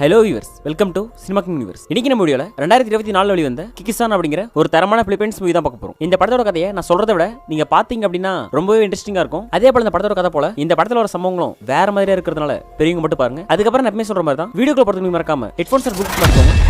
Hello viewers, welcome to cinema king universe. இன்னைக்கு நம்ம வீடியோல 2024 வெளிவந்த கிக்கிசான் அப்படிங்கிற ஒரு தரமான பிலிப்பைன்ஸ் மூவி தான் பார்க்க போறோம். இந்த படத்தோட கதையை நான் சொல்றதை விட நீங்க பாத்தீங்க அப்படின்னா ரொம்பவே இன்ட்ரெஸ்டிங்கா இருக்கும். அதே போல இந்த படத்தோட கதை போல இந்த படத்துல ஒரு சம்பவங்களும் வேற மாதிரியா இருக்கிறதுனால பெரியவங்க மட்டும் பாருங்க. அதுக்கப்புறம் நான் எப்பவுமே சொல்ற மாதிரி தான் வீடியோக்குள்ள பொறுத்து மறக்காம ஹெட்ஃபோன்ஸ் புக் பண்ணிக்கோங்க.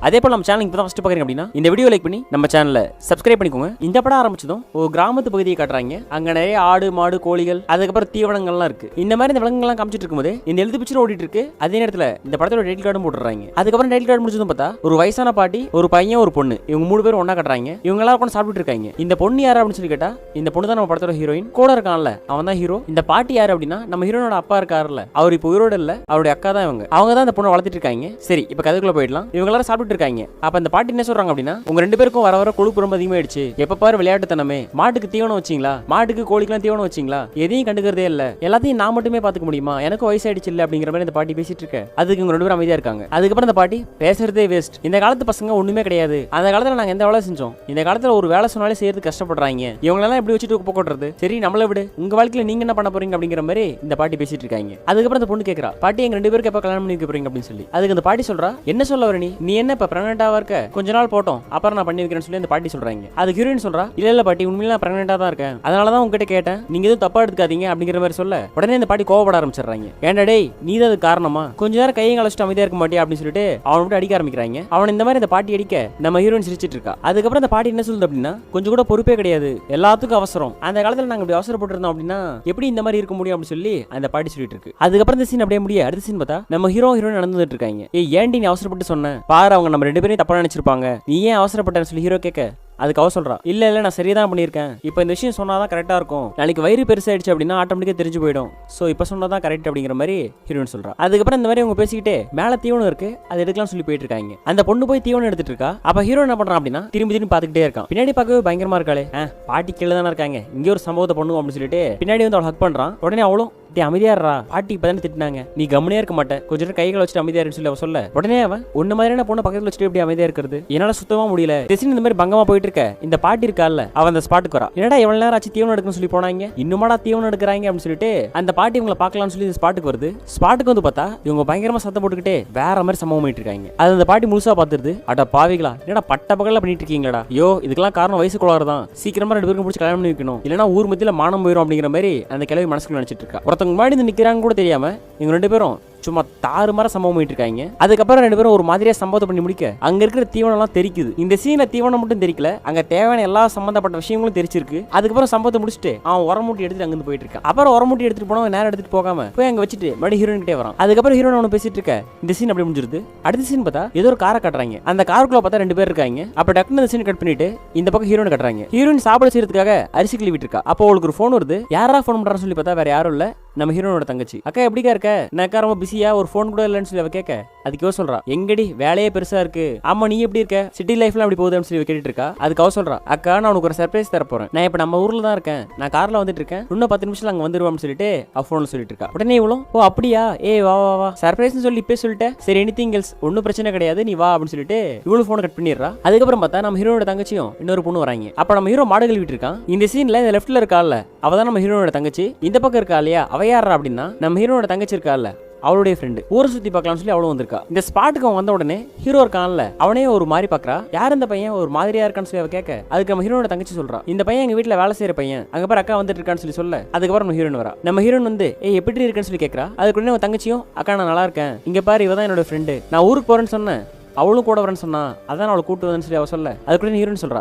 அதே போல நம்ம சேனல் இப்பதான் ஃபர்ஸ்ட் பாக்குறீங்க அப்படின்னா இந்த வீடியோ லைக் பண்ணி நம்ம சேனலை சப்ஸ்கிரைப் பண்ணிக்கோங்க. இந்த படம் ஆரம்பிச்சதும் ஒரு கிராமத்து பகுதியை காட்டுறாங்க. அங்க நிறைய ஆடு மாடு கோழிகள் அதுக்கப்புறம் தீவனங்கள்லாம் இருக்கு. இந்த மாதிரி இந்த விலங்குகள்லாம் காமிச்சிட்டு இருக்கும்போது இந்த எழுத்து பிக்சர் ஓடிட்டு இருக்கு. அதே நேரத்துல இந்த படத்தோட டைட்டில் கார்டும் போட்டுறாங்க. அதுக்கப்புறம் டைட்டில் கார்டு முடிச்சதும் பார்த்தா ஒரு வயசான பாட்டி ஒரு பையன் ஒரு பொண்ணு இவங்க 3 பேரும் ஒண்ணா காட்டுறாங்க. இவங்க எல்லாம் உட்கார்ந்து சாப்பிட்டு இருக்காங்க. இந்த பொண்ணு யாரு அப்படின்னு சொல்லி கேட்டா இந்த பொண்ணு தான் நம்ம படத்தோட ஹீரோயின். கூட இருக்கான்ல அவன் தான் ஹீரோ. இந்த பாட்டி யாரு அப்படின்னா நம்ம ஹீரோனோட அப்பா இருக்காருல்ல அவர் இப்போ உயிரோட இல்ல அவருடைய அக்கா தான் இவங்க. அவங்க தான் இந்த பொண்ணை வளர்த்துட்டு இருக்காங்க. சரி இப்ப கதைக்குள்ள போயிடலாம். இவங்க எல்லாரும் சாப்பிட்டு இருக்காங்க. அப்ப இந்த பாட்டி என்ன சொல்றாங்க அப்படின்னா உங்க 2 பேருக்கும் வர வர கொழுப்பு ரொம்ப அதிகமாயிடுச்சு. எப்ப பாரு விளையாட்டு தனமே. மாட்டுக்கு தீவனம் வச்சீங்களா, மாட்டுக்கு கோழிக்கெல்லாம் தீவனம் வச்சீங்களா, எதையும் கண்டுக்கிறதே இல்ல, எல்லாத்தையும் நான் மட்டுமே பாத்துக்க முடியுமா, எனக்கு வயசாயிடுச்சு இல்ல அப்படிங்கிற மாதிரி இந்த பாட்டி பேசிட்டு இருக்க. அதுக்கு இவங்க 2 பேரும் அமைதியா இருக்காங்க. அதுக்கப்புறம் இந்த பாட்டி பேசுறதே வேஸ்ட், இந்த காலத்து பசங்க ஒண்ணுமே கிடையாது. அந்த காலத்துல நாங்க எந்த வேலை செஞ்சோம், இந்த காலத்துல ஒரு வேலை சொன்னாலே செய்யறது கஷ்டப்படுறாங்க, இவங்களெல்லாம் எப்படி வச்சுட்டு போட்டுறது, சரி நம்மள விடு, உங்க வாழ்க்கையில நீங்க என்ன பண்ண போறீங்க அப்படிங்கிற மாதிரி இந்த பாட்டி பேசிட்டு இருக்காங்க. அதுக்கப்புறம் இந்த பொண்ணு கேக்குறா பாட்டி எங்க 2 பேருக்கு எப்ப கல்யாணம் பண்ணி வைக்க போறீங்க அப்படின்னு சொல்லி. அதுக்கு இந்த பாட்டி சொல்றா என்ன சொல்ல வர நீ என்ன இப்ப பிரெக்னன்ட்டாவா இருக்க, கொஞ்ச நாள் போட்டோம் அப்புறம் நான் பண்ணி வைக்கிறேன்னு சொல்லி அந்த பாட்டி சொல்றாங்க. அது ஹீரோயின் சொல்றா இல்ல பாட்டி உண்மையில நான் பிரெக்னன்ட்டா தான் இருக்கேன், அதனாலதான் உங்ககிட்ட கேட்டேன், நீங்க எதுவும் தப்பா எடுத்துக்காதீங்க அப்படிங்கிற மாதிரி சொல்ல உடனே இந்த பாட்டி கோவப்பட ஆரம்பிச்சிடுறாங்க. ஏன்டா டேய் நீ தான் அது காரணமா, கொஞ்ச நேரம் கையை கழிச்சிட்டு அமைதியா இருக்க மாட்டியா அப்படின்னு சொல்லிட்டு அவனை விட்டு அடிக்க ஆரம்பிக்கிறாங்க. அவன் இந்த மாதிரி இந்த பாட்டி அடிக்க நம்ம ஹீரோயின் சிரிச்சிட்டு இருக்கா. அதுக்கப்புறம் இந்த பாட்டி என்ன சொல்லுது அப்படின்னா கொஞ்சம் கூட பொறுப்பே கிடையாது, எல்லாத்துக்கும் அவசரம், அந்த காலத்துல நாங்க இப்படி அவசரப்பட்டு இருந்தோம் அப்படின்னா எப்படி இந்த மாதிரி இருக்க முடியும் அப்படின்னு சொல்லி அந்த பாட்டி சொல்லிட்டு இருக்கு. அதுக்கப்புறம் இந்த சீன் அப்படியே முடிய அடுத்த சீன் பார்த்தா நம்ம ஹீரோயின் நடந்துட்டு இருக்காங்க. ஏன்டி நீ அவசரப்பட்டு சொன்ன பாரு, அவங்க நம்ம 2 பேரையும் தப்பா நினைச்சிருப்பாங்க, நீ ஏன் அவசரப்பட்டேன்னு சொல்லி ஹீரோ கேட்க அதுக்கு அவ சொல்றா இல்ல நான் சரிதான் பண்ணியிருக்கேன், இப்போ இந்த விஷயம் சொன்னாதான் கரெக்டா இருக்கும், நாளைக்கு வயிறு பெருசாயிடுச்சு அப்படின்னா ஆட்டோமேட்டிக்கா தெரிஞ்சு போயிடும், சோ இப்போ சொன்னாதான் கரெக்ட் அப்படிங்கிற மாதிரி ஹீரோயின் சொல்றா. அதுக்கப்புறம் இந்த மாதிரி அவங்க பேசிக்கிட்டே மேல தீவனம் இருக்கு அது எடுக்கலாம் சொல்லி போயிட்டு இருக்காங்க. அந்த பொண்ணு போய் தீவனம் எடுத்துட்டு இருக்கா. அப்ப ஹீரோ என்ன பண்றான் அப்படின்னா திரும்பி பாத்துக்கிட்டே இருக்கான். பின்னாடி பார்க்கவே பயங்கரமா இருக்காளே, பாட்டி கீழே தானே இருக்காங்க, இங்கே ஒரு சம்பவத்தை பண்ணுவோம் அப்படின்னு சொல்லிட்டு பின்னாடி வந்து அவள் ஹக் பண்றான். உடனே அவளும் அமைதியாடுறா, பாட்டி இப்பதானே திட்டினாங்க, நீ கம்முனே இருக்க மாட்டேன், கொஞ்ச நேரம் கைகளை வச்சுட்டு அமைதியா சொல்லி அவ சொல்ல உடனே அவன் ஒன்னு மாதிரியான பொண்ணு பக்கத்துல வச்சுட்டு எப்படி அமைதியா இருக்கிறது, என்னால சுத்தமா முடியல, இந்த மாதிரி பங்கமா போயிட்டு இருக்க. இந்த பாட்டி இருக்கால அவன் அந்த ஸ்பாட்டுக்கு வரா. என்னடா எவ்வளவு நேரம் ஆச்சு தீவனம் எடுக்கணும்னு சொல்லி போனாங்க, இன்னுமாடா தீவனம் எடுக்கிறாங்க அப்படின்னு சொல்லிட்டு அந்த பாட்டி இவங்களை பார்க்கலாம்னு சொல்லி இந்த ஸ்பாட்டுக்கு வருது. ஸ்பாட்டுக்கு வந்து பார்த்தா இவங்க பயங்கரமா சத்தம் போட்டுக்கிட்டே வேற மாதிரி சம்பவம் பண்ணிட்டு இருக்காங்க. அது அந்த பாட்டி முழுசா பார்த்துருது. அட பாவிகளா என்னடா பட்ட பகல்ல பண்ணிட்டு இருக்கீங்களா, ஐயோ இதுக்கெல்லாம் காரணம் வயசு கோளாறு தான், சீக்கிரமா 2 பேருக்கு பிடிச்சி கல்யாணம் பண்ணி வைக்கணும், இல்லைன்னா ஊர் மத்தியில மானம் போயிடும் அப்படிங்கிற மாதிரி அந்த கிழவி மனசுக்குள்ள நினைச்சிட்டு இருக்கா. ஒருத்தவங்க முன்னாடி நிக்கிறாங்க கூட தெரியாம இவங்க 2 பேரும் சும்மா தாறுமாற சம்பவம் பண்ணிட்டு இருக்காங்க. அதுக்கப்புறம் 2 பேரும் ஒரு மாதிரியா சம்பவத்தை பண்ணி முடிக்க அங்க இருக்கிற தீவனம் எல்லாம் தெரிக்குது. இந்த சீன்ல தீவனம் மட்டும் தெரிக்கல, அங்க தேவையான எல்லா சம்பந்தப்பட்ட விஷயங்களும் தெரிச்சிருக்கு. அதுக்கப்புறம் சம்பவத்தை முடிச்சுட்டு அவன் உரமூட்டி எடுத்துட்டு அங்கிருந்து போயிட்டு இருக்கான். அப்புறம் உரமூட்டி எடுத்துட்டு போனா நேரம் எடுத்துட்டு போகாம போய் அங்க வச்சுட்டு மறுபடியும் ஹீரோயின் கிட்டே வரான். அதுக்கப்புறம் ஹீரோயின் அவனை பேசிட்டு இருக்க. இந்த சீன் அப்படி முடிஞ்சிருது. அடுத்த சீன் பார்த்தா ஏதோ ஒரு காரை காட்டுறாங்க. அந்த காருக்குள்ள பார்த்தா 2 பேர் இருக்காங்க. அப்ப டக்குனு இந்த சீன் கட் பண்ணிட்டு இந்த பக்கம் ஹீரோயின் காட்டுறாங்க. ஹீரோயின் சாப்பிட செய்யறதுக்காக அரிசி கிளவிட்டு இருக்கா. அப்போ அவளுக்கு ஒரு போன் வருது. யாரா போன் பண்றான்னு சொல்லி பார்த்தா வேற யாரும் இல்ல, நம்ம ஹீரோனோட தங்கச்சி. அக்கா எப்படிக்கா இருக்க, நான் ரொம்ப பிஸியா, ஒரு போன் கூட இல்லைன்னு சொல்லி அவ கேட்க அதுக்கு அவ சொல்றா எங்கடி வேலையே பெருசா இருக்கு, ஆமா நீ எப்படி இருக்க, சிட்டி லைஃப்ல அப்படி போகுதுன்னு சொல்லி கேட்டுட்டு இருக்கா. அதுக்கு அவ சொல்றா அக்கா நான் உனக்கு ஒரு சர்ப்ரைஸ் தர போறேன், நான் இப்ப நம்ம ஊர்ல தான் இருக்கேன், நான் கார்ல வந்துட்டு இருக்கேன், இன்னும் 10 நிமிஷத்துல அங்க வந்துருவான்னு சொல்லிட்டு அவ போன்ல சொல்லிட்டு இருக்கா. உடனே இவளும் ஓ அப்படியா, வா வா வா சர்ப்ரைஸ்னு சொல்லி இப்பே சொல்லிட்டேன், சரி எனிதிங் எல்ஸ் ஒன்னும் பிரச்சனை கிடையாது நீ வா அப்படின்னு சொல்லிட்டு இவளும் போன் கட் பண்ணிடுறா. அதுக்கப்புறம் பார்த்தா நம்ம ஹீரோனோட தங்கச்சியும் இன்னொரு பொண்ணு வராங்க. அப்ப நம்ம ஹீரோ மாடு கழுவிட்டு இருக்கான். இந்த சீன்ல இந்த லெஃப்ட்ல இருக்கால அவதான் நம்ம ஹீரோனோட தங்கச்சி. இந்த பக்கம் இருக்கா இல்லையா அவ யாரா அப்படின்னா நம்ம ஹீரோனோட தங்கச்சி இருக்கால அவளுடைய ஃப்ரெண்டு. ஊரை சுத்தி பார்க்கலாம்னு சொல்லி அவளும் வந்திருக்கா. இந்த ஸ்பாட்டுக்கு அவன் வந்த உடனே ஹீரோ இருக்கான்ல அவனே ஒரு மாதிரி பாக்குறா. யார் இந்த பையன் ஒரு மாதிரியா இருக்கான்னு சொல்லி அவ கேட்க அதுக்கு நம்ம ஹீரோனோட தங்கச்சி சொல்றா இந்த பையன் எங்க வீட்டுல வேலை செய்யற பையன், அங்க பாரு அக்கா வந்துட்டு இருக்கான்னு சொல்லி சொல்ல அதுக்கப்புறம் நம்ம ஹீரோன் வரா. நம்ம ஹீரோன் வந்து எப்படி இருக்குன்னு சொல்லி கேட்கறா. அதுக்கு உடனே தங்கச்சியும் அக்கா நான் நல்லா இருக்கேன், இங்க பாரு இவதான் என்னோட ஃப்ரெண்டு, நான் ஊருக்கு போறேன்னு சொன்னேன் அவளும் கூட வரேன்னு சொன்னா அதான் அவளை கூட்டு வந்து சொல்லி அவ சொல்ல அதுக்குள்ள ஹீரோயின் சொல்றா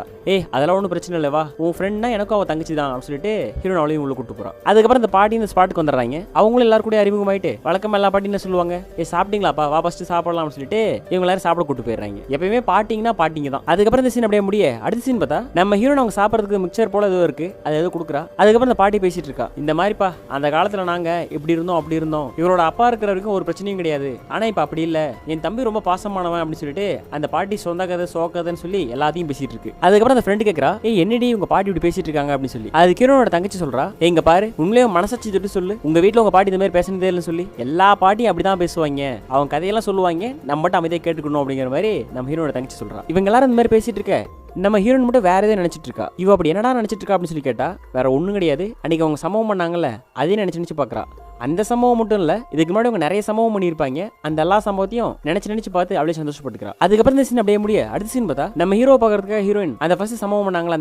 அதெல்லாம் ஒன்றும் பிரச்சனை இல்லை, வா உன் ஃப்ரெண்ட்னா எனக்கும் அவ தங்கச்சி தான் அப்படின்னு சொல்லிட்டு ஹீரோன் அவளையும் உள்ள கூட்டு போறா. அதுக்கப்புறம் இந்த பாட்டி இந்த ஸ்பாட்டுக்கு வந்துடுறாங்க. அவங்களும் எல்லாரும் கூட அறிமுகமாயிட்டு வழக்கமா எல்லா பாட்டி என்ன சொல்லுவாங்க சாப்பிட்டீங்களாப்பா வா ஃபர்ஸ்ட் சாப்பிடலாம் அப்படின்னு சொல்லிட்டு இவங்க எல்லாரும் சாப்பிட கூட்டு போயிடுறாங்க. எப்பயுமே பாட்டிங்கன்னா பாட்டிங்க தான். அதுக்கப்புறம் இந்த சீன் அப்படியே முடிய அடுத்த சீன் பார்த்தா நம்ம ஹீரோன் அவங்க சாப்பிட்றதுக்கு மிக்சர் போல ஏதோ இருக்கு அது ஏதோ கொடுக்குறா. அதுக்கப்புறம் இந்த பாட்டி பேசிட்டு இருக்கா இந்த மாதிரிப்பா அந்த காலத்துல நாங்க இப்படி இருந்தோம் அப்படி இருந்தோம், இவரோட அப்பா இருக்கிற வரைக்கும் ஒரு பிரச்சனையும் கிடையாது, ஆனா இப்ப அப்படி இல்ல, என் தம்பி ரொம்ப பாசமானவன் அப்படின்னு சொல்லிட்டு அந்த பாட்டி சொந்த கதை சோக்கதைன்னு சொல்லி எல்லாத்தையும் பேசிட்டு இருக்கு. அதுக்கப்புறம் அந்த ஃப்ரெண்டு கேட்கறா என்னடி உங்க பாட்டி இப்படி பேசிட்டு இருக்காங்க அப்படின்னு சொல்லி. அது ஹீரோனோட தங்கச்சி சொல்றா எங்க பாரு உங்களே மனசாட்சி தொட்டு சொல்லு, உங்க வீட்டுல உங்க பாட்டி இந்த மாதிரி பேசினதே இல்லைன்னு சொல்லி. எல்லா பாட்டியும் அப்படிதான் பேசுவாங்க, அவங்க கதையெல்லாம் சொல்லுவாங்க, நம்ம மட்டும் அமைதியா கேட்டுக்கணும் அப்படிங்கிற மாதிரி நம்ம ஹீரோனோட தங்கச்சி சொல்றா. இவங்க எல்லாரும் இந்த மாதிரி பேசிட்டு இருக்க நம்ம ஹீரோயின் மட்டும் வேற எதை நினைச்சிட்டு இருக்கா. இவ அப்படி என்னடா நினைச்சிட்டு இருக்கா அப்படின்னு சொல்லி கேட்டா வேற ஒண்ணும் கிடையாது. அன்னைக்கு அவங்க சம்பவம் பண்ணாங்கல்ல அதே நினைச்சு பாக்குறா. அந்த சம்பவம் மட்டும் இல்ல, இதுக்கு முன்னாடி அவங்க நிறைய சம்பவம் பண்ணியிருப்பாங்க. அந்த எல்லா சம்பவத்தையும் நினைச்சு பார்த்து அப்படியே சந்தோஷப்பட்டுக்கிறா. அதுக்கப்புறம் இந்த சீன் அப்படியே முடிய அடுத்த சீன் பார்த்தா நம்ம ஹீரோ பாக்குறதுக்காக ஹீரோயின் அந்த ஃபர்ஸ்ட் சம்பவம் பண்ணாங்களா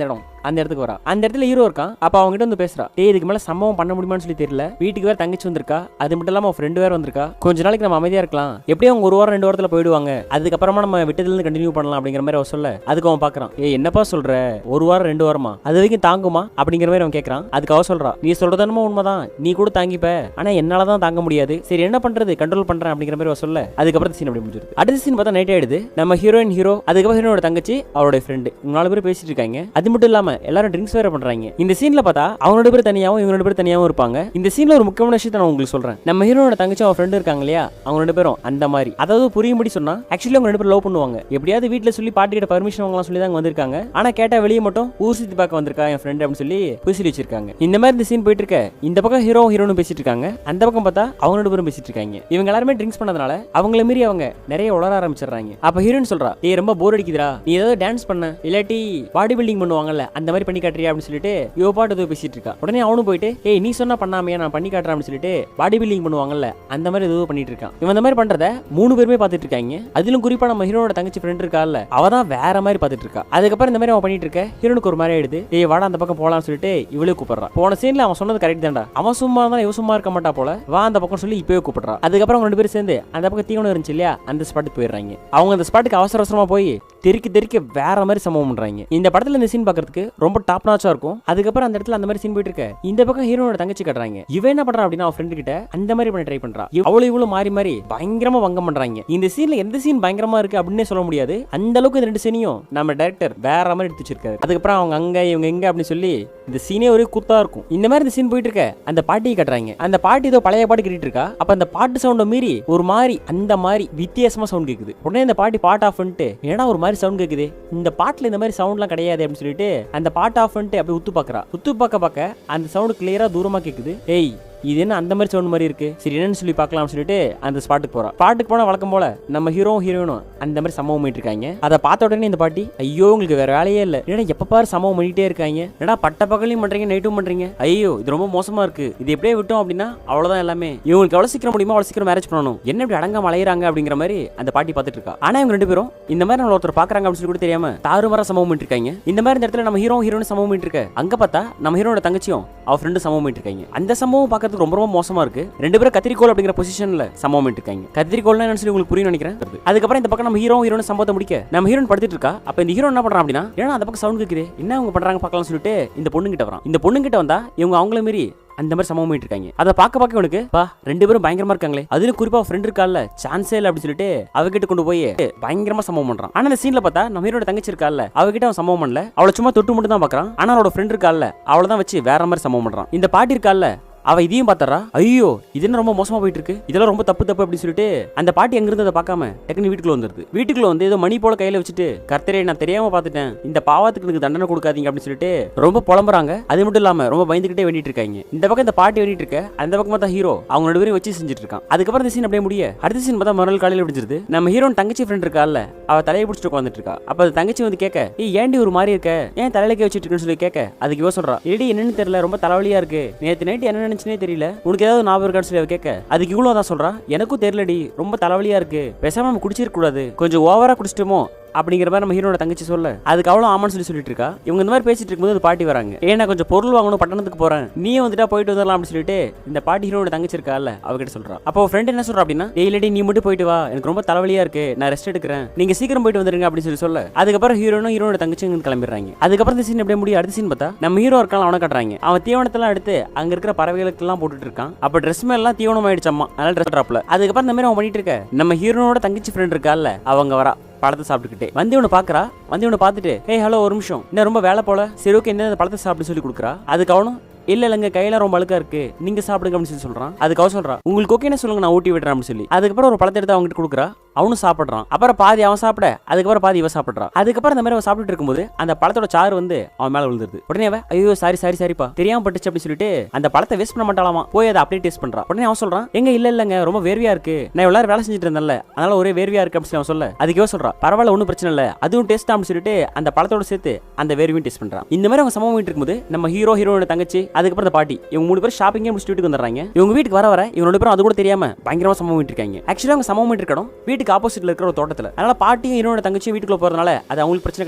அந்த இடத்துக்கு வரா. அந்த இடத்துல ஹீரோ இருக்கான். அப்ப அவங்க கிட்ட வந்து பேசுறா, டேய் இதுக்கு மேல சம்பவம் பண்ண முடியுமான்னு சொல்லி தெரியல, வீட்டுக்கு வேற தங்கச்சி வந்திருக்கா, அது மட்டும் இல்லாம ஃப்ரெண்டு வேற வந்திருக்கா, கொஞ்ச நாளைக்கு நம்ம அமைதியா இருக்கலாம், எப்படியும் அவங்க 1 வாரம் 2 வாரத்துல போயிடுவாங்க, அதுக்கப்புறமா நம்ம விட்டதுல இருந்து கண்டினியூ பண்ணலாம் அப்படிங்கிற மாதிரி அவ சொல்ல, அதுக்கு அவன் பாக்குறான், ஏய் என்னப்பா சொல்ற, 1 வாரம் 2 வாரமா, அது வரைக்கும் தாங்குமா அப்படிங்கிற மாதிரி அவன் கேட்கறான். அதுக்கு அவ சொல்றா, நீ சொல்றதுன்னு உண்மைதான், நீ கூட தாங்கிப்ப, ஆனா என்னாலதான் தாங்க முடியாது, சரி என்ன பண்றது, கண்ட்ரோல் பண்றேன் அப்படிங்கிற மாதிரி சொல்ல, அதுக்கப்புறம் சீன் அப்படி முடிஞ்சிருக்கு. அடுத்த சீன் பார்த்தா நைட் ஆயிடுது. நம்ம ஹீரோயின் ஹீரோ அதுக்கப்புறம் ஹீரோட தங்கச்சி அவரோட ஃப்ரெண்டு 4 பேர் பேசிட்டு இருக்காங்க. அது மட்டும் இல்லாம எல்லாரும் ட்ரிங்க்ஸ் வேற பண்றாங்க. இந்த சீன்ல பார்த்தா அவங்களோட பேர் தனியாவும் இவங்களோட பேர் தனியாவும் இருப்பாங்க. இந்த சீன்ல ஒரு முக்கியமான விஷயத்தை நான் உங்களுக்கு சொல்றேன். நம்ம ஹீரோட தங்கச்சி அவ ஃப்ரெண்டு இருக்காங்க இல்லையா, அவங்க 2 பேரும் அந்த மாதிரி, அதாவது புரியும்படி சொன்னா ஆக்சுவலி அவங்க 2 பேரும் லவ் பண்ணுவாங்க. எப்படியாவது வீட்டுல சொல்லி பாட்டி கிட்ட பர்மிஷன் வாங்கலாம் சொல்லி தான் வந்திருக்காங்க. ஆனா கேட்டா வெளியே மட்டும் ஊர் சுத்தி பார்க்க வந்திருக்கா என் ஃப்ரெண்ட் அப்படின்னு சொல்லி பேசி வச்சிருக்காங்க. இந்த மாதிரி இந்த சீன் போயிட்டு இருக்க, இந்த பக்கம் ஹீரோ ஹீரோன்னு பேசிட்டு இருக்காங்க, அந்த பக்கம் பார்த்தா அவங்க 2 பேரும் பேசிட்டு இருக்காங்க. இவங்க எல்லாருமே ட்ரிங்க்ஸ் பண்ணதுனால அவங்கள மீறி அவங்க நிறைய உளர ஆரம்பிச்சிடுறாங்க. அப்ப ஹீரோயின் சொல்றா, ஏய் ரொம்ப போர் அடிக்குதுடா, நீ ஏதாவது டான்ஸ் பண்ண இல்லாட்டி பாடி பில்டிங் பண்ணுவாங்கல்ல அந்த மாதிரி பண்ணி காட்டுறியா அப்படின்னு சொல்லிட்டு யோ பாட்டு ஏதோ பேசிட்டு இருக்கா. உடனே அவனும் போயிட்டு, ஏய் நீ சொன்னா பண்ணாமையா, நான் பண்ணி காட்டுறேன் அப்படின்னு சொல்லிட்டு பாடி பில்டிங் பண்ணுவாங்கல்ல அந்த மாதிரி ஏதோ பண்ணிட்டு இருக்கான். இவன் அந்த மாதிரி பண்றத 3 பேருமே பார்த்துட்டு இருக்காங்க. அதிலும் குறிப்பா நம்ம ஹீரோட தங்கச்சி ஃப்ரெண்ட் இருக்கால, அவ தான் வேற மாதிரி பார்த்துட்டு இருக்கா. அதுக்கப்புறம் இந்த மாதிரி அவன் பண்ணிட்டு இருக்க, ஹீரோனுக்கு ஒரு மாதிரி ஆயிடுது. ஏய் வாடா அந்த பக்கம் போலாம்னு சொல்லிட்டு இவளே கூப்பிடுறான். போன சீன்ல அவன் சொன்னது கரெக்ட் தான்டா, அவன் சும்மா தான் இவ சும்மா இருக்க மாட்டா போல, வா அந்த பக்கம் சொல்லி இப்பவே கூப்பிடுறான். அதுக்கப்புறம் அவங்க 2 பேரும் சேர்ந்து அந்த பக்கம் தீவனம் இருந்துச்சு இல்லையா அந்த ஸ்பாட்டுக்கு போயிடுறாங்க. அவங்க அந்த ஸ்பாட்டுக்கு அவசர அவசரமா போய் தெறிக்க வேற மாதிரி சம்பவம் பண்றாங்க. இந்த படத்துல இந்த சீன் பாக்குறதுக்கு ரொம்ப டாப் நாச்சா இருக்கும். அதுக்கப்புறம் அந்த இடத்துல அந்த மாதிரி சீன் போயிட்டு இருக்க, இந்த பக்கம் ஹீரோனோட தங்கச்சி கட்டுறாங்க. இவ என்ன பண்றா அப்படின்னா அவ ஃப்ரெண்ட் கிட்ட அந்த மாதிரி பண்ண ட்ரை பண்றா. அவ்வளவு இவ்வளவு மாறி பயங்கரமா வங்கம் பண்றாங்க. இந்த சீன்ல எந்த சீன் பயங்கரமா இருக்கு அப்படின்னே சொல்ல முடியாது. அந்த அளவுக்கு இந்த 2 சீனையும் நம்ம டைரக்டர் வேற மாதிரி எடுத்து வச்சிருக்காரு. அதுக்கப்புறம் அவங்க அங்க இவங்க எங்க அப்படின்னு சொல்லி இந்த சீனே ஒரே கூத்தா இருக்கும். இந்த மாதிரி இந்த சீன் போயிட்டு இருக்க, அந்த பாட்டியை கட்டுறாங்க. அந்த பாட்டி ஏதோ பழைய பாட்டு கேட்டுட்டு இருக்கா. அப்ப அந்த பாட்டு சவுண்ட மீறி ஒரு மாதிரி அந்த மாதிரி வித்தியாசமா சவுண்ட் கேக்குது. உடனே இந்த பாட்டி பாட் ஆஃப் பண்ணிட்டு, ஏன்னா ஒரு மாதிரி சவுண்ட் கேக்குது, இந்த பாட்டுல இந்த மாதிரி சவுண்ட்லாம் கிடையாது அப்படின்னு சொல்லிட்டு அந்த பாட் ஆஃப் பண்ணிட்டு அப்படி உத்து பாக்குறா. உத்து பார்க்க அந்த சவுண்ட் கிளியரா தூரமா கேக்குது. ஏய் இது என்ன அந்த மாதிரி சவுண்ட் மாதிரி இருக்கு, சரி என்னன்னு சொல்லி பார்க்கலாம் சொல்லிட்டு அந்த ஸ்பாட்டுக்கு போறா. ஸ்பாட்டுக்கு போனா வழக்கம் போல நம்ம ஹீரோயினும் அந்த மாதிரி சம்பவம் பண்ணிட்டு இருக்காங்க. அதை பார்த்த உடனே இந்த பாட்டி, ஐயோ உங்களுக்கு வேற வேலையே இல்ல, ஏன்னா எப்ப பாரு சம்பவம் பண்ணிட்டே இருக்காங்க, ஏன்னா பட்ட பகலையும் பண்றீங்க நைட்டும் பண்றீங்க, ஐயோ இது ரொம்ப மோசமா இருக்கு, இது எப்படியே விட்டோம் அப்படின்னா அவ்வளவுதான் எல்லாமே, இவங்களுக்கு எவ்வளவு சீக்கிரம் முடியுமோ அவ்வளவு சீக்கிரம் மேரேஜ் பண்ணணும், என்ன இப்படி அடங்காம அலையறாங்க அப்படிங்கிற மாதிரி அந்த பாட்டி பார்த்துட்டு இருக்கா. ஆனா இவங்க 2 பேரும் இந்த மாதிரி நம்ம ஒருத்தர் பாக்குறாங்க அப்படின்னு சொல்லி கூட தெரியாம தாறுமாறா சம்பவம் பண்ணிட்டு இருக்காங்க. இந்த மாதிரி இந்த இடத்துல நம்ம ஹீரோயின் சம்பவம் பண்ணிட்டு இருக்க, அங்க பார்த்தா நம்ம ஹீரோட தங்கச்சியும் அவ ஃப்ரெண்டு சம்பவம் பண்ணிட்டு இருக்காங்க. அந்த சம்பவம் பார்க்கறதுக்கு ரொம்ப மோசமா இருக்கு. 2 பேரும் கத்திரிக்கோல் அப்படிங்கிற பொசிஷன்ல சம்பவம் பண்ணிட்டு இருக்காங்க. கத்திரிக்கோல்னா என்னன்னு சொல்லி உங்களுக்கு புரியும் நினைக்கிறேன். அதுக்கப்புறம் இந்த பக்கம் நம்ம ஹீரோயின் சம்பவத்தை முடிக்க, நம்ம ஹீரோயின் படுத்துட்டு இருக்கா. அப்ப இந்த ஹீரோ என்ன பண்றான் அப்படின்னா, ஏன்னா அந்த பக்கம் சவுண்ட் கேக்குது, என்ன அவங்க பண்றாங்க பார்க்கலாம் சொல்லிட்டு இந்த பொண்ணு கிட்ட வரான். இந்த பொண்ணு கிட்ட வந்தா இவங்க அவங்கள மீறி அந்த மாதிரி சம்பவம் பண்ணிட்டு இருக்காங்க. அதை பார்க்க உனக்கு பா 2 பேரும் பயங்கரமா இருக்காங்களே, அதுல குறிப்பா ஃப்ரெண்ட் இருக்கால சான்ஸே இல்ல அப்படின்னு சொல்லிட்டு அவகிட்ட கொண்டு போய் பயங்கரமா சம்பவம் பண்றான். ஆனா அந்த சீன்ல பார்த்தா நம்ம ஹீரோட தங்கச்சி இருக்கால, அவகிட்ட அவன் சம்பவம் பண்ணல, அவளை சும்மா தொட்டு மட்டும் தான் பாக்குறான். ஆனா அவளோட ஃப்ரெண்ட் இருக்கால, அவளை தான் வச்சு வேற மாதிரி சம்பவம் பண்றான். இந்த பாட்டி இருக்கால, அவ இதையும் பார்த்தறா, ஐயோ இது என்ன ரொம்ப மோசமா போயிட்டு இருக்கு, இதெல்லாம் ரொம்ப தப்பு அப்படின்னு சொல்லிட்டு அந்த பாட்டி எங்க இருந்து அதை பார்க்காம டக்குனு வீட்டுக்குள்ள வந்துருது. வீட்டுக்குள்ள வந்து ஏதோ மணி போல கையில வச்சுட்டு, கர்த்தரே நான் தெரியாம பார்த்துட்டேன், இந்த பாவத்துக்கு எனக்கு தண்டனை கொடுக்காதீங்க அப்படின்னு சொல்லிட்டு ரொம்ப புலம்புறாங்க. அது மட்டும் இல்லாம ரொம்ப பயந்துகிட்டே வேண்டிட்டு இருக்காங்க. இந்த பக்கம் இந்த பாட்டி வேண்டிட்டு இருக்க, அந்த பக்கம் பார்த்தா ஹீரோ அவங்க 2 பேரும் வச்சு செஞ்சுட்டு இருக்கான். அதுக்கப்புறம் இந்த சீன் அப்படியே முடிய அடுத்த சீன் பார்த்தா மறுநாள் காலையில விடிஞ்சிருது. நம்ம ஹீரோன் தங்கச்சி ஃப்ரெண்ட் இருக்கால, அவ தலையை பிடிச்சிட்டு உட்காந்துட்டு இருக்கா. அப்ப அந்த தங்கச்சி வந்து கேட்க, ஏன்டி ஒரு மாதிரி இருக்க, ஏன் தலையில கை வச்சிட்டு இருக்குன்னு சொல்லி கேட்க, அதுக்கு இவ சொல்றா, ஏடி என்னன்னு தெரியல, ரொம்ப தலைவலியா இருக்கு, நேத்து நைட் என்ன நினைச்சுனே தெரியல, உனக்கு ஏதாவது ஞாபகம் இருக்கான்னு சொல்லி கேட்க, அதுக்கு இவ்வளவு தான் சொல்றா, எனக்கும் தெரியலடி, ரொம்ப தலைவலியா இருக்கு, பேசாம நம்ம குடிச்சிருக்க கூடாது, கொஞ்சம் ஓவரா குடிச்சிட்டோமோ அப்படிங்கிற மாதிரி நம்ம ஹீரோட தங்கச்சி சொல்ல, அதுக்கு அவ்வளோ ஆமான்னு சொல்லிட்டு இருக்கா. இவங்க இந்த மாதிரி பேசிட்டு இருக்கும்போது ஒரு பாட்டி வராங்க. ஏன்னா கொஞ்சம் பொருள் வாங்கணும், பட்டணத்துக்கு போறேன், நீயே வந்துட்டா போயிட்டு வந்துடலாம் அப்படின்னு சொல்லிட்டு இந்த பாட்டி ஹீரோட தங்கச்சி இருக்கா அவகிட்ட சொல்றா. அப்போ ஃப்ரெண்ட் என்ன சொல்றா அப்படின்னா, டெய்லடி நீ மட்டும் போயிட்டு வா, எனக்கு ரொம்ப தலைவலியா இருக்கு, நான் ரெஸ்ட் எடுக்கிறேன், நீங்க சீக்கிரம் போயிட்டு வந்துருங்க அப்படின்னு சொல்ல, அதுக்கப்புறம் ஹீரோட தங்கச்சி கிளம்பிடுறாங்க. அதுக்கப்புறம் இந்த சீன் அப்படியே முடியும். அடுத்த சீன் பார்த்தா நம்ம ஹீரோ இருக்கான், அவனை காட்டுறாங்க. அவன் தீவனத்தெல்லாம் எடுத்து அங்க இருக்கிற பறவைகளுக்கு எல்லாம் போட்டுட்டு இருக்கான். அப்ப ட்ரெஸ் மேலாம் தீவனம் ஆயிடுச்சம்மா, அதனால ட்ரெஸ் ட்ராப்ல. அதுக்கப்புறம் இந்த மாதிரி அவன் பண்ணிட்டு இருக்க, நம்ம ஹீரோனோட தங்கச்சி ஃப்ரெண்ட் இருக்கால, அவங்க வரா பழத்தை சாப்பிட்டுக்கிட்டே வந்து இவனை பாக்குறா. வந்து இவனை பார்த்துட்டு, ஹே ஹலோ ஒரு நிமிஷம், இன்னும் ரொம்ப வேலை போல, சரி ஓகே என்ன பழத்தை சாப்பிட்டு சொல்லி கொடுக்குறா. அதுக்கு அவனும், இல்ல இல்லங்க கையில ரொம்ப அழுக்கா இருக்கு, நீங்க சாப்பிடுங்க அப்படின்னு சொல்லி சொல்றான். அதுக்கு அவ சொல்றா, உங்களுக்கு ஓகே சொல்லுங்க நான் ஊட்டி விடுறேன் அப்படின்னு சொல்லி. அதுக்கப்புறம் ஒரு பழத்தை எடுத்து அவங்ககிட்ட கொடுக்குறா. அவனும் சாப்பிடுறான். அப்புறம் பாதி அவன் சாப்பிட, அதுக்கப்புறம் பாதி இவ சாப்பிடுறான். அதுக்கப்புறம் அந்த மாதிரி அவன் சாப்பிட்டு இருக்கும்போது அந்த பழத்தோட சாறு வந்து அவன் மேல விழுந்துருது. உடனே அவன் ஐயோ சாரிப்பா தெரியாம பட்டுச்சு அப்படின்னு சொல்லிட்டு அந்த பழத்தை வேஸ்ட் பண்ண மாட்டாளாமா, போய் அதை அப்படியே டேஸ்ட் பண்றான். உடனே அவன் சொல்றான் எங்க இல்லங்க ரொம்ப வேர்வையா இருக்கு, நான் எல்லாரும் வேலை செஞ்சுட்டு இருந்தேன்ல அதனால ஒரே வேர்வையா இருக்கு அப்படின்னு அவன் சொல்ல, அதுக்கே சொல்றான் பரவாயில்ல ஒன்றும் பிரச்சனை இல்லை அதுவும் டேஸ்ட் அப்படின்னு சொல்லிட்டு அந்த பழத்தோட சேர்த்து அந்த வேர்வையும் டேஸ்ட் பண்றான். இந்த மாதிரி அவங்க சம்பவம் இருக்கும்போது நம்ம ஹீரோட தங்கச்சி அதுக்கப்புறம் அந்த பாட்டி இவங்க 3 பேர் ஷாப்பிங்கே முடிச்சுட்டு வீட்டுக்கு வந்துடுறாங்க. இவங்க வீட்டுக்கு வர இவங்க 2 பேரும் அது கூட தெரியாம பயங்கரமா சம்பவம் இருக்காங்க. ஆக்சுவலா அவங்க சம்பவம் இருக்கணும் வீட்டுக்கு ஆப்போசிட்ல இருக்கிற ஒரு தோட்டத்துல. அதனால பாட்டியும் ஹீரோட தங்கச்சியும் வீட்டுக்குள்ள போறதுனால அது அவங்களுக்கு பிரச்சனை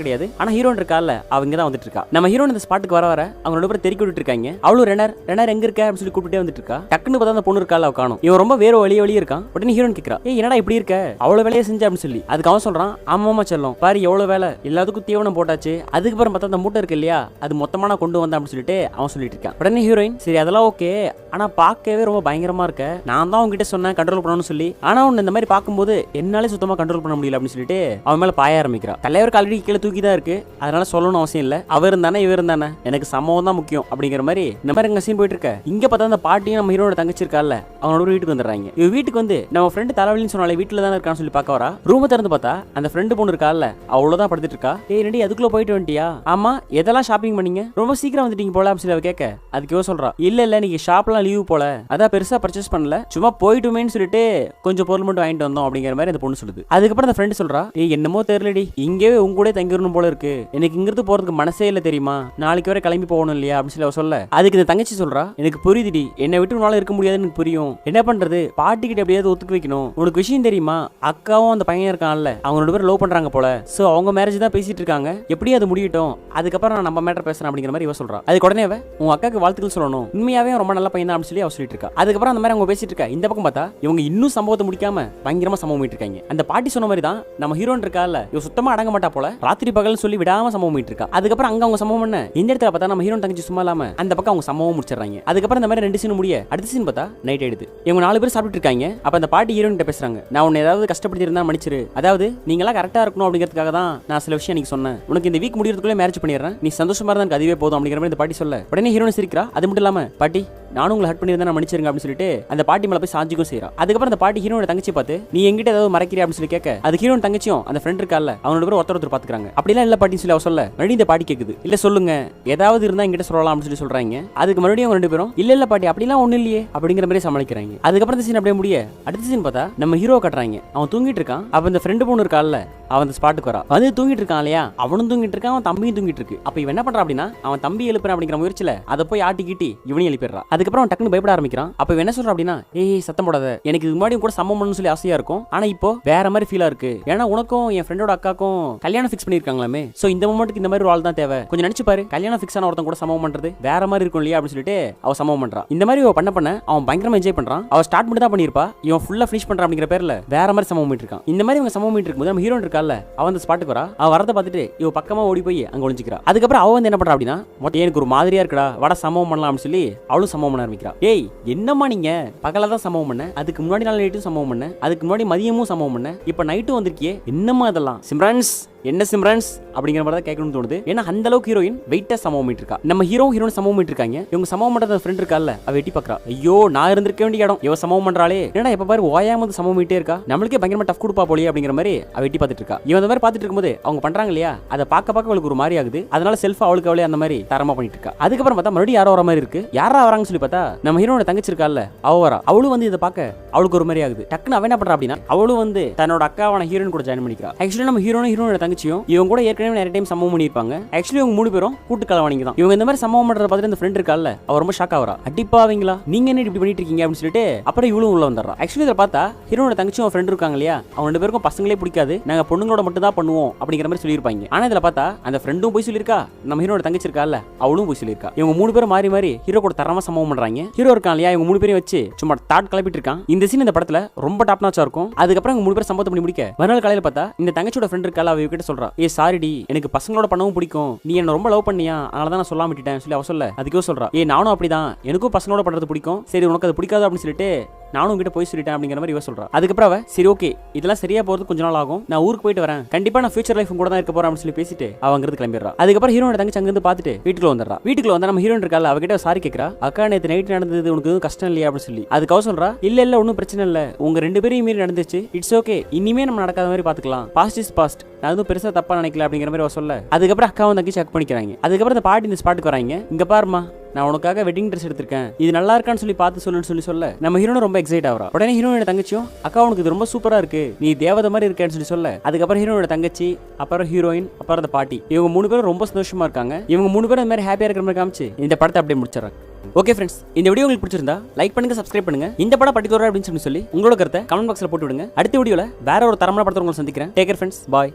கிடையாது. ஆனா ஹீரோன் இருக்கால அவங்க தான் வந்துட்டு இருக்கா. நம்ம ஹீரோன் இந்த ஸ்பாட்டுக்கு வர அவங்க 2 பேரும் தெறிக்கி விட்டுட்டு இருக்காங்க. அவளும் ரெனர் எங்க இருக்க அப்படின்னு சொல்லி கூப்பிட்டே வந்துட்டு இருக்கா. டக்குன்னு பார்த்தா அந்த பொண்ணு இருக்கால அவ காணோம். இவன் ரொம்ப வேற வழியே இருக்கான். உடனே ஹீரோன் கேக்குறா ஏய் என்னடா இப்படி இருக்க, அவ்வளவு வேலையை செஞ்ச அப்படின்னு சொல்லி. அதுக்கு அவன் சொல்றான் ஆமாமா செல்லம் பாரு எவ்வளவு வேலை, எல்லாத்துக்கும் தீவனம் போட்டாச்சு, அதுக்கப்புறம் பார்த்தா அந்த மூட்டை இருக்கு இல்லையா அது மொத்தமா நான் கொண்டு வந்தேன் அப்படின்னு சொல்லிட்டு அவன் சொல்லிட்டு இருக்கான். உடனே ஹீரோயின் சரி அதெல்லாம் ஓகே, ஆனா பார்க்கவே ரொம்ப பயங்கரமா இருக்க, நான் தான் உங்ககிட்ட சொன்னேன் கண்ட்ரோல் பண்ணணும்னு சொல்லி, ஆனா உன்னை இந்த மாதிரி பார்க்கும்போது என்னாலே சுத்தமா கண்ட்ரோல் பண்ண முடியல அப்படின்னு சொல்லிட்டு அவன் மேல பாய ஆரம்பிக்கிறான். தலைவருக்கு ஆல்ரெடி கீழே தூக்கி தான் இருக்கு, அதனால சொல்லணும் அவசியம் இல்ல, அவர் இருந்தானே இவர் இருந்தானே எனக்கு சம்பவம் தான் முக்கியம் அப்படிங்கிற மாதிரி இந்த மாதிரி எங்க சீன் போயிட்டு இருக்க. இங்க பார்த்தா அந்த பாட்டியும் நம்ம ஹீரோட தங்கச்சி இருக்கால அவனோட வீட்டுக்கு வந்துடுறாங்க. இவ வீட்டுக்கு வந்து நம்ம ஃப்ரெண்டு தலைவலின்னு சொன்னாலே வீட்டுல தானே இருக்கான்னு சொல்லி பார்க்க வரா. ரூம் திறந்து பார்த்தா அந்த ஃப்ரெண்டு பொண்ணு இருக்கால அவ்வளவுதான் படுத்துட்டு இருக்கா. ஏய் ரெடி அதுக்குள்ள போயிட்டு வந்துட்டியா, ஆமா எதெல்லாம் ஷாப்பிங் பண்ணீங்க, ரொம்ப சீக்கிரம் வந்துட்டீங்க போல அப்படின்னு சொல்லி அவ கேட்க, அதுக்கு சொல்றா இல்ல நீங்க ஷாப்லாம் லீவ் போல, அதான் பெருசா பர்ச்சேஸ் பண்ணல, சும்மா போயிட்டுமேன்னு சொல்லிட்டு கொஞ்சம் பொருள் மட்டும் வாங்கிட்டு வந்தோம் அப்படிங்கிற மாதிரி அந்த பொண்ணு சொல்லுது. அதுக்கப்புறம் அந்த ஃப்ரெண்டு சொல்றா ஏய் என்னமோ தெரியலடி இங்கே உங்க கூட தங்கிடணும் போல இருக்கு, எனக்கு இங்கிருந்து போறதுக்கு மனசே இல்ல தெரியுமா, நாளைக்கு வரை கிளம்பி போகணும் இல்லையா அப்படின்னு சொல்லி அவ சொல்ல, அதுக்கு இந்த தங்கச்சி சொல்றா எனக்கு புரியுதுடி, என்னை விட்டு உன்னால இருக்க முடியாதுன்னு எனக்கு புரியும், என்ன பண்றது பாட்டி கிட்ட எப்படியாவது ஒத்துக்க வைக்கணும், உனக்கு விஷயம் தெரியுமா அக்காவும் அந்த பையன் இருக்கான்ல அவங்க 2 பேரும் லவ் பண்றாங்க போல, சோ அவங்க மேரேஜ் தான் பேசிட்டு இருக்காங்க, எப்படியும் அது முடியட்டும், அதுக்கப்புறம் நான் நம்ம மேட்டர் பேசுறேன் அப்படிங்கிற மாதிரி இவ சொல்றா. அதுக்கு உடனே உங்க அக்காக்கு வாழ்த்துக்கள் சொல்லணும், உண்மையாவே ரொம்ப நல்ல பையன் தான் அப்படின்னு சொல்லி அவ சொல்லிட்டு இருக்கா. அதுக்கப்புறம் அந்த மாதிரி அவங்க பேசிட்டு இருக்கா. இந்த பக்கம் பார்த்தா இவங்க இன்னும் சம்பவத்தை முடிக்காம பயங்கரமா சம்பவம் பண்ணிட்டு இருக்காங்க. அந்த பாட்டி சொன்ன மாதிரி தான் நம்ம ஹீரோன் இருக்கால இவ சுத்தமா அடங்க மாட்டா போல, ராத்திரி பகல்னு சொல்லி விடாம சம்பவம் பண்ணிட்டு இருக்கா. அதுக்கப்புறம் அங்க அவங்க சம்பவம் பண்ண இந்த இடத்துல பார்த்தா நம்ம ஹீரோன் தங்கச்சி சும்மா இல்லாம அந்த பக்கம் அவங்க சம்பவம் முடிச்சிடறாங்க. அதுக்கப்புறம் இந்த மாதிரி 2 சீன் முடிய அடுத்த சீன் பார்த்தா நைட் ஆயிடுது. இவங்க 4 பேர் சாப்பிட்டு இருக்காங்க. அப்ப அந்த பாட்டி ஹீரோன் கிட்ட பேசுறாங்க நான் உன்னை ஏதாவது கஷ்டப்படுத்தி இருந்தா மன்னிச்சிரு, அதாவது நீங்க எல்லாம் கரெக்டா இருக்கணும் அப்படிங்கிறதுக்காக தான் நான் சில விஷயம் நீங்க சொன்னேன், உனக்கு இந்த வீக் முடியறதுக்குள்ளே மேரேஜ் பண்ணிடுறேன், நீ சந்தோஷமா இருந்தா எனக்கு அதுவே போதும் அப்படிங்கிற மாதிரி இந்த பாட்டி சொல்ல, உடனே ஹீரோன் சிரிக்கிறா. அது மட்டும் இல்லாம பாட்டி நானும் உங்களை ஹர்ட் பண்ணியிருந்தா நான் மன்னிச்சிருங்க அப்படின்னு சொல்லிட்டு அந்த பாட்டி மேல போய் சாஞ்சிக்கும் செய்யறா. அதுக்கப்புறம் அந்த பாட்டி ஹீரோட தங்கச்சி பார்த்து நீ எங்கிட்ட ஏதாவது மறைக்கிறியா அப்படின்னு சொல்லி கேட்க, அது ஹீரோன் தங்கச்சியும் அந்த ஃப்ரெண்ட் இருக்கால அவனோட பேர் ஒருத்தர் பாத்துக்கிறாங்க. அப்படிலாம் இல்ல பாட்டின்னு சொல்லி அவ சொல்ல, மறுபடியும் இந்த பாட்டி கேக்குது இல்ல சொல்லுங்க ஏதாவது இருந்தா எங்கிட்ட சொல்லலாம் அப்படின்னு சொல்லி சொல்றாங்க. அதுக்கு மறுபடியும் அவங்க 2 பேரும் இல்ல பாட்டி அப்படிலாம் ஒண்ணு இல்லையே அப்படிங்கிற மாதிரி சமாளிக்கிறாங்க. அதுக்கப்புறம் இந்த சீன் அப்படியே முடிய அடுத்த சீன் பார்த்தா நம்ம ஹீரோ கட்டுறாங்க. அவன் தூங்கிட்டு இருக்கான். அப்ப இந்த ஃப்ரெண்டு பொண்ணு இருக்கால அவன் அந்த ஸ்பாட்டுக்கு வரா, வந்து தூங்கிட்டு இருக்கான் இல்லையா, அவனும் தூங்கிட்டு இருக்கான், அவன் தம்பியும் தூங்கிட்டு இருக்கு. அப்ப இவன் என்ன பண்றான் அப்படின்னா அவன் தம்பி எழுப்புறான் அப்படிங்கிற முயற்சியில அதை போய் ஆட்டிக்கிட்டி இவனையும் எழுப்பிடுறான். அதுக்கப்புறம் டக்குன்னு பயப்பட ஆரம்பிக்கிறான். அப்ப இவன் என்ன சொல்றான் அப்படின்னா ஏய் சத்தம் போடாத, எனக்கு இது முன்னாடி கூட சம்பவம் பண்ணணும்னு சொல்லி ஆசையா இருக்கும், ஆனா இப்போ வேற மாதிரி ஃபீலா இருக்கு, ஏன்னா உனக்கும் என் ஃப்ரெண்டோட அக்காக்கும் கல்யாணம் ஃபிக்ஸ் பண்ணிருக்காங்களாமே, சோ இந்த மொமெண்ட்டுக்கு இந்த மாதிரி ஒரு ஆள் தான் தேவை, கொஞ்சம் நினைச்சு பாரு கல்யாணம் ஃபிக்ஸ் ஆன ஒருத்தன் கூட சம்பவம் பண்றது வேற மாதிரி இருக்கும் இல்லையா அப்படின்னு சொல்லிட்டு அவ சம்பவம் பண்றான். இந்த மாதிரி பண்ண அவன் பயங்கரமா என்ஜாய் பண்றான். அவ ஸ்டார்ட் பண்ணி தான் பண்ணிருப்பா, இவன் ஃபுல்லா ஃபினிஷ் பண்றான் அப்படிங்கிற பேர்ல வேற மாதிரி சம்பவம் பண்ணிட்டு இருக்கான். இந்த மாதிரி இவங்க சம்பவம் பண்ணிட்டு இருக்கும்போது நம்ம ஹீரோன் இருக்கால அவன் அந்த ஸ்பாட்டுக்கு வரா. அவ வரத பார்த்துட்டு இவ பக்கமா ஓடி போய் அங்க ஒளிஞ்சிக்கிறா. அதுக்கப்புறம் அவ வந்து என்ன பண்றா அப்படின்னா மொத்தம் எனக்கு ஒரு மாதிரியா இருக்குடா வட சம்பவம் பண்ணலாம் அப்படின்னு சொல்லி அவளும் சம்பவம் பண்ண ஆரம்பிக்கிறா. ஏய் என்னம்மா நீங்க பகல தான் சம்பவம் பண்ண, அதுக்கு முன்னாடி நாள் நைட்டும் சம்பவம் பண்ண, அதுக்கு முன்னாடி மதியமும் சம்பவம் பண்ண, இப்ப நைட்டும் வந்திருக்கியே என்னம்மா இதெல்லாம் சிம்ரன்ஸ் என்ன சிம்ரன்ஸ் அப்படிங்கிற மாதிரி தான் கேட்கணும்னு தோணுது. ஏன்னா அந்த அளவுக்கு ஹீரோயின் வெயிட்டா சம்பவம் பண்ணிட்டு இருக்கா. நம்ம ஹீரோயின் சம்பவம் பண்ணிட்டு இருக்காங்க. இவங்க சம்பவம் பண்ற ஃப்ரெண்ட் இருக்கால அவ எட்டி பாக்குறா. ஐயோ நான் இருந்திருக்க வேண்டிய இடம் இவ சம்பவம் பண்றாளே, என்னடா எப்ப பாரு ஓயாம சம்பவம் பண்ணிட்டே இருக்கா, நம்மளுக்கே பயங்கரமா டஃப் கொடுப்பா போலியே அப்படிங்கிற மாதிரி அவ எட்டி பார்த்துட்டு இருக்கா. இவன் அந்த மாதிரி பார்த்துட்டு இருக்கும்போது அவங்க பண்றாங்க இல்லையா அதை பார்க்க அவளுக்கு ஒரு மாதிரி ஆகுது. அதனால செல்ஃப் அவளுக்கு அவளே அந்த மாதிரி தரமா பண்ணிட்டு இருக்கா. அதுக்கப்புறம் பார்த்தா மறுபடியும் யாரோ வர மாதிரி இருக்கு. யாரா வராங்கன்னு சொல்லி பார்த்தா நம்ம ஹீரோட தங்கச்சி இருக்கால அவ வரா. அவளும் வந்து இதை பார்க்க அவளுக்கு ஒரு மாதிரி ஆகுது. டக்குன்னு அவ என்ன பண்றா அப்படின்னா அவளும் வந்து தன்னோட அக்காவான ஹீரோயின் கூட ஜாயின் பண்ணிக்கிறா. ஆக்சுவலி நம்ம ஹீரோனோட தங்கச்சியும் இவங்க கூட ஏற்கனவே நிறைய டைம் சம்பவம் பண்ணிருப்பாங்க. ஆக்சுவலி இவங்க 3 பேரும் கூட்டு கலவாணிங்க தான். இவங்க இந்த மாதிரி சம்பவம் பண்றத பார்த்துட்டு இந்த ஃப்ரெண்ட் இருக்கால அவ ரொம்ப ஷாக் ஆவறா. அடிப்பாவீங்களா நீங்க என்ன இப்படி பண்ணிட்டு இருக்கீங்க அப்படின்னு சொல்லிட்டு அப்புறம் இவளும் உள்ள வந்துடுறா. ஆக்சுவலி இத பார்த்தா ஹீரோனோட தங்கச்சியும் ஃப்ரெண்ட் இருக்காங்க இல்லையா அவங்க 2 பேருக்கும் பசங்களே பிடிக்காது, நாங்க பொண்ணுங்களோட மட்டும் தான் பண்ணுவோம் அப்படிங்கிற மாதிரி சொல்லியிருப்பாங்க. ஆனா இதுல பார்த்தா அந்த ஃப்ரெண்டும் போய் சொல்லியிருக்கா, நம்ம ஹீரோட தங்கச்சி இருக்கால அவளும் போய் சொல்லியிருக்கா. இவங்க 3 பேரும் மாறி மாறி ஹீரோ கூட தரமா சம்பவம் பண்றாங்க. ஹீரோ இருக்கான் இல்லையா இவங்க 3 பேரையும் வச்சு சும்மா தாட் கிளப்பிட்டு இருக்கான். இந்த சீன் இந்த படத்துல ரொம்ப டாப் நாச்சா இருக்கும். அதுக்கப்புறம் இவங்க 3 பேரும் சம்பவம் பண்ணி முடிக்க மறுநாள் காலையில பார்த்தா இந்த தங்கச்சியோட ஃப்ரெண்ட் இருக்கால அவ கிட்ட சொல்றா ஏ சாரிடி எனக்கு பசங்களோட பண்ணவும் பிடிக்கும், நீ என்ன ரொம்ப லவ் பண்ணியா அதனால தான் நான் சொல்லாம விட்டுட்டேன் சொல்லி அவ சொல்ல, அதுக்கே சொல்றா ஏ நானும் அப்படிதான் எனக்கும் பசங்களோட பண்றது பிடிக்கும், சரி உனக்கு அது பிடிக்காது அப்படின்னு சொல்லிட்டு நானும் உங்ககிட்ட போய் சொல்லிட்டேன் அப்படிங்கிற மாதிரி இவ சொல்றா. அதுக்கப்புறம் அவ சரி ஓகே இதெல்லாம் சரியா போறது கொஞ்ச நாள் ஆகும், நான் ஊருக்கு போயிட்டு வரேன், கண்டிப்பா நான் ஃபியூச்சர் லைஃப் கூட தான் இருக்க போறேன் அப்படின்னு சொல்லி பேசிட்டு அவங்கிறது கிளம்பிடுறா. அதுக்கப்புறம் ஹீரோட தங்கச்சி அங்க இருந்து பார்த்துட்டு வீட்டுக்குள்ள வந்துடுறா. வீட்டுக்குள்ள வந்தா நம்ம ஹீரோயின் இருக்கால அவகிட்ட சாரி கேட்கறா. அக்கா நேத்து நைட் நடந்தது உனக்கு எதுவும் கஷ்டம் இல்லையா அப்படின்னு சொல்லி. அதுக்கு அவ சொல்றா இல்ல ஒன்றும் பிரச்சனை இல்ல, உங்க 2 பேரையும் மீறி நடந்துச்சு, இட்ஸ் ஓகே, இனிமே நம்ம நடக்காத மாதிரி பாத்துக்கலாம், பாஸ்ட் இஸ் பாஸ்ட், நான் எதுவும் பெருசா தப்பா நினைக்கல அப்படிங்கிற மாதிரி அவ சொல்ல. அதுக்கப்புறம் அக்காவும் தங்கச்சி செக் பண்ணிக்கிறாங்க. அதுக்கப்புறம் இந்த பாட்டி இந்த ஸ்பாட்டுக்கு வராங்க. இங்க பாருமா நான் உனக்காக வெட்டிங் ட்ரெஸ் எடுத்திருக்கேன், இது நல்லா இருக்கான்னு சொல்லி பார்த்து சொல்லுன்னு சொல்ல நம்ம ஹீரோனும் ரொம்ப எக்ஸைட் ஆகிறா. உடனே ஹீரோனோட தங்கச்சியும் அக்கா உனக்கு இது ரொம்ப சூப்பரா இருக்கு, நீ தேவதை மாதிரி இருக்கேன்னு சொல்ல. அதுக்கப்புறம் ஹீரோனோட தங்கச்சி, அப்புறம் ஹீரோயின், அப்புறம் அந்த பாட்டி, இவங்க 3 பேரும் ரொம்ப சந்தோஷமா இருக்காங்க. இவங்க 3 பேரும் இந்த மாதிரி ஹாப்பியா இருக்கிற மாதிரி காமிச்சு இந்த படத்தை அப்படியே முடிச்சிடறாங்க. ஓகே ஃப்ரெண்ட்ஸ், இந்த வீடியோ உங்களுக்கு பிடிச்சிருந்தா லைக் பண்ணுங்க, சப்ஸ்கிரைப் பண்ணுங்க. இந்த படம் பர்டிகுலரா அப்படின்னு சொல்லி உங்களோட கருத்தை கமெண்ட் பாக்ஸ்ல போட்டு விடுங்க. அடுத்த வீடியோல வேற ஒரு தரமான படத்தை உங்களை சந்திக்கிறேன். டேக் கேர் ஃப்ரெண்ட்ஸ், பாய்.